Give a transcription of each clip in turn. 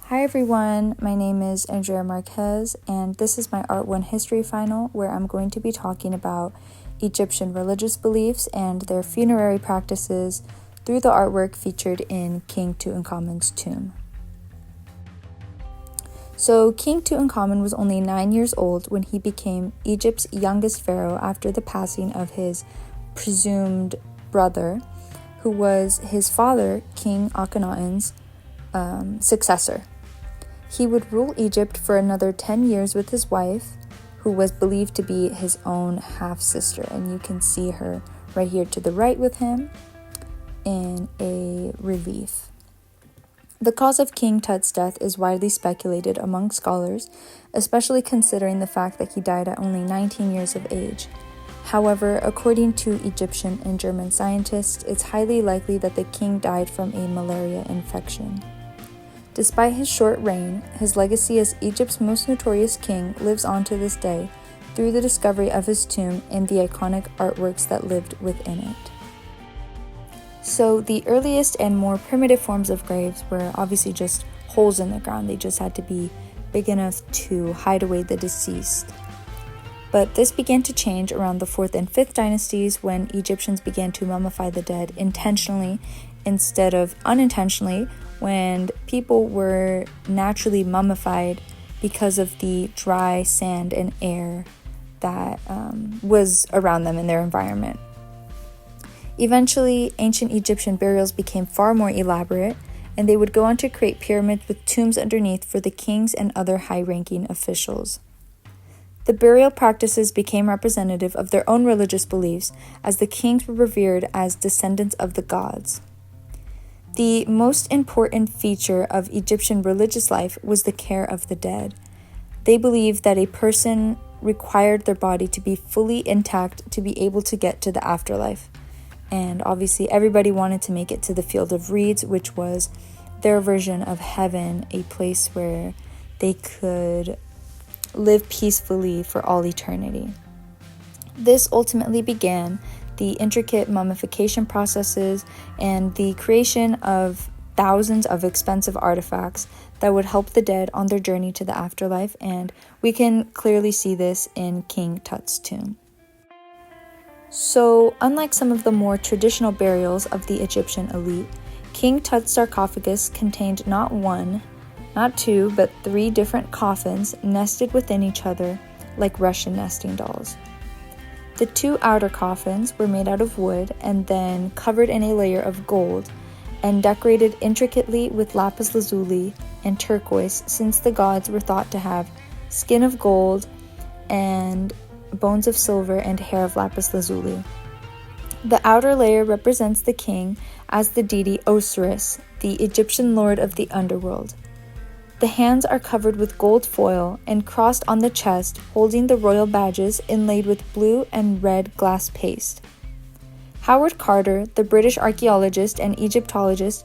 Hi everyone, my name is Andrea Marquez, and this is my Art 1 History Final, where I'm going to be talking about Egyptian religious beliefs and their funerary practices through the artwork featured in King Tutankhamen's tomb. So, King Tutankhamen was only 9 years old when he became Egypt's youngest pharaoh after the passing of his presumed brother, who was his father, King Akhenaten's successor. He would rule Egypt for another 10 years with his wife, who was believed to be his own half-sister, and you can see her right here to the right with him in a relief. The cause of King Tut's death is widely speculated among scholars, especially considering the fact that he died at only 19 years of age. However, according to Egyptian and German scientists, it's highly likely that the king died from a malaria infection. Despite his short reign, his legacy as Egypt's most notorious king lives on to this day through the discovery of his tomb and the iconic artworks that lived within it. So the earliest and more primitive forms of graves were obviously just holes in the ground. They just had to be big enough to hide away the deceased. But this began to change around the 4th and 5th dynasties when Egyptians began to mummify the dead intentionally instead of unintentionally, when people were naturally mummified because of the dry sand and air that was around them in their environment. Eventually, ancient Egyptian burials became far more elaborate, and they would go on to create pyramids with tombs underneath for the kings and other high-ranking officials. The burial practices became representative of their own religious beliefs, as the kings were revered as descendants of the gods. The most important feature of Egyptian religious life was the care of the dead. They believed that a person required their body to be fully intact to be able to get to the afterlife. And obviously everybody wanted to make it to the field of reeds, which was their version of heaven, a place where they could live peacefully for all eternity. This ultimately began the intricate mummification processes and the creation of thousands of expensive artifacts that would help the dead on their journey to the afterlife, and we can clearly see this in King Tut's tomb. So, unlike some of the more traditional burials of the Egyptian elite, King Tut's sarcophagus contained not one, not two, but 3 different coffins nested within each other like Russian nesting dolls. The 2 outer coffins were made out of wood and then covered in a layer of gold and decorated intricately with lapis lazuli and turquoise, since the gods were thought to have skin of gold and bones of silver and hair of lapis lazuli. The outer layer represents the king as the deity Osiris, the Egyptian lord of the underworld. The hands are covered with gold foil and crossed on the chest, holding the royal badges inlaid with blue and red glass paste. Howard Carter, the British archaeologist and Egyptologist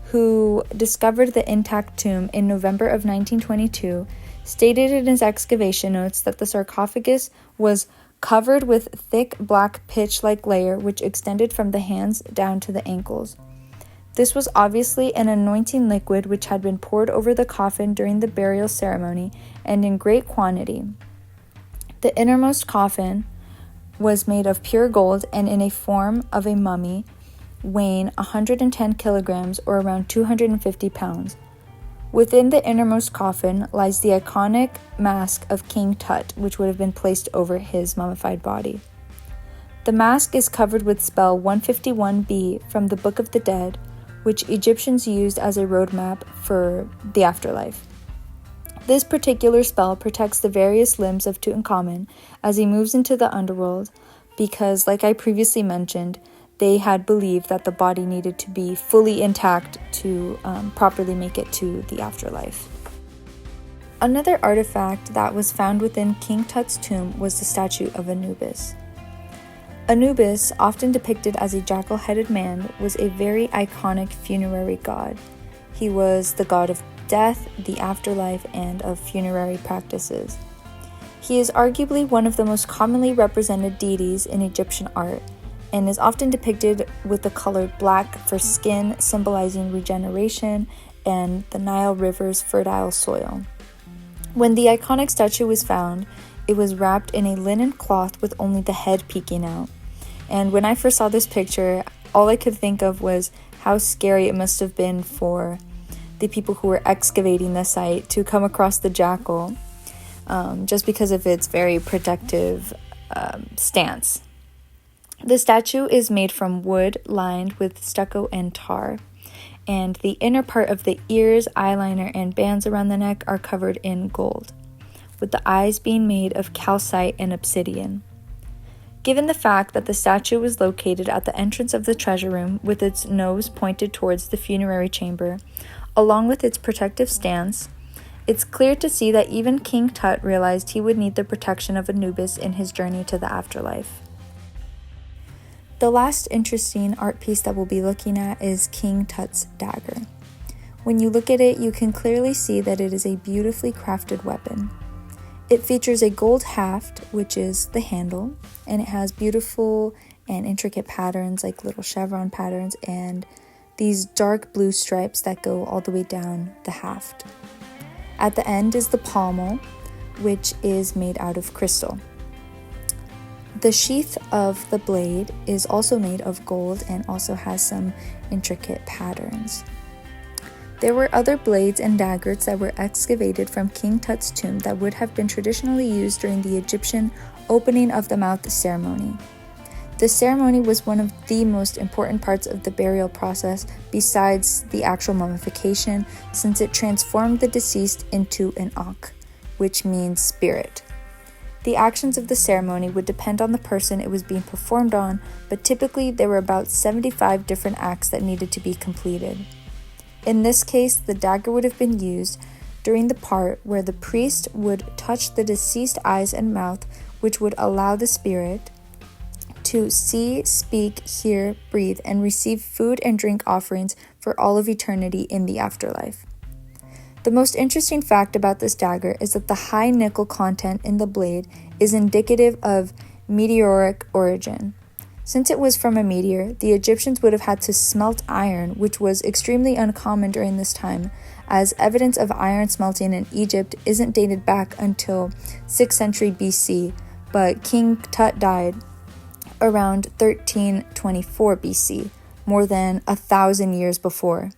who discovered the intact tomb in November of 1922, stated in his excavation notes that the sarcophagus was covered with thick black pitch-like layer which extended from the hands down to the ankles. This was obviously an anointing liquid which had been poured over the coffin during the burial ceremony and in great quantity. The innermost coffin was made of pure gold and in a form of a mummy weighing 110 kilograms or around 250 pounds. Within the innermost coffin lies the iconic mask of King Tut, which would have been placed over his mummified body. The mask is covered with spell 151b from the Book of the Dead, which Egyptians used as a roadmap for the afterlife. This particular spell protects the various limbs of Tutankhamen as he moves into the underworld because, like I previously mentioned, they had believed that the body needed to be fully intact to properly make it to the afterlife. Another artifact that was found within King Tut's tomb was the statue of Anubis. Anubis, often depicted as a jackal-headed man, was a very iconic funerary god. He was the god of death, the afterlife, and of funerary practices. He is arguably one of the most commonly represented deities in Egyptian art, and is often depicted with the color black for skin, symbolizing regeneration, and the Nile River's fertile soil. When the iconic statue was found, it was wrapped in a linen cloth with only the head peeking out. And when I first saw this picture, all I could think of was how scary it must have been for the people who were excavating the site to come across the jackal, just because of its very protective stance. The statue is made from wood lined with stucco and tar, and the inner part of the ears, eyeliner, and bands around the neck are covered in gold, with the eyes being made of calcite and obsidian. Given the fact that the statue was located at the entrance of the treasure room with its nose pointed towards the funerary chamber, along with its protective stance, it's clear to see that even King Tut realized he would need the protection of Anubis in his journey to the afterlife. The last interesting art piece that we'll be looking at is King Tut's dagger. When you look at it, you can clearly see that it is a beautifully crafted weapon. It features a gold haft, which is the handle, and it has beautiful and intricate patterns like little chevron patterns and these dark blue stripes that go all the way down the haft. At the end is the pommel, which is made out of crystal. The sheath of the blade is also made of gold and also has some intricate patterns. There were other blades and daggers that were excavated from King Tut's tomb that would have been traditionally used during the Egyptian opening of the mouth ceremony. This ceremony was one of the most important parts of the burial process besides the actual mummification, since it transformed the deceased into an Ankh, which means spirit. The actions of the ceremony would depend on the person it was being performed on, but typically there were about 75 different acts that needed to be completed. In this case, the dagger would have been used during the part where the priest would touch the deceased eyes and mouth, which would allow the spirit to see, speak, hear, breathe, and receive food and drink offerings for all of eternity in the afterlife. The most interesting fact about this dagger is that the high nickel content in the blade is indicative of meteoric origin. Since it was from a meteor, the Egyptians would have had to smelt iron, which was extremely uncommon during this time, as evidence of iron smelting in Egypt isn't dated back until 6th century BC, but King Tut died around 1324 BC, more than 1,000 years before.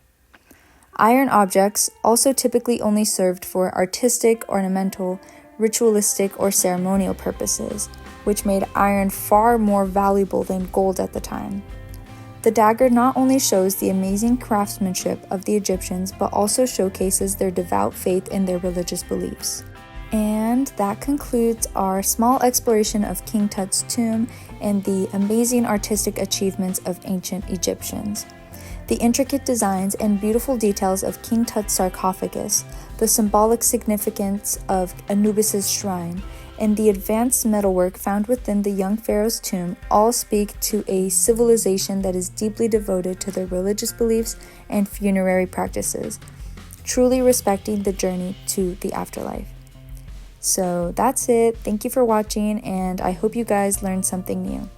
Iron objects also typically only served for artistic, ornamental, ritualistic, or ceremonial purposes, which made iron far more valuable than gold at the time. The dagger not only shows the amazing craftsmanship of the Egyptians, but also showcases their devout faith in their religious beliefs. And that concludes our small exploration of King Tut's tomb and the amazing artistic achievements of ancient Egyptians. The intricate designs and beautiful details of King Tut's sarcophagus, the symbolic significance of Anubis's shrine, and the advanced metalwork found within the young pharaoh's tomb all speak to a civilization that is deeply devoted to their religious beliefs and funerary practices, truly respecting the journey to the afterlife. So that's it. Thank you for watching, and I hope you guys learned something new.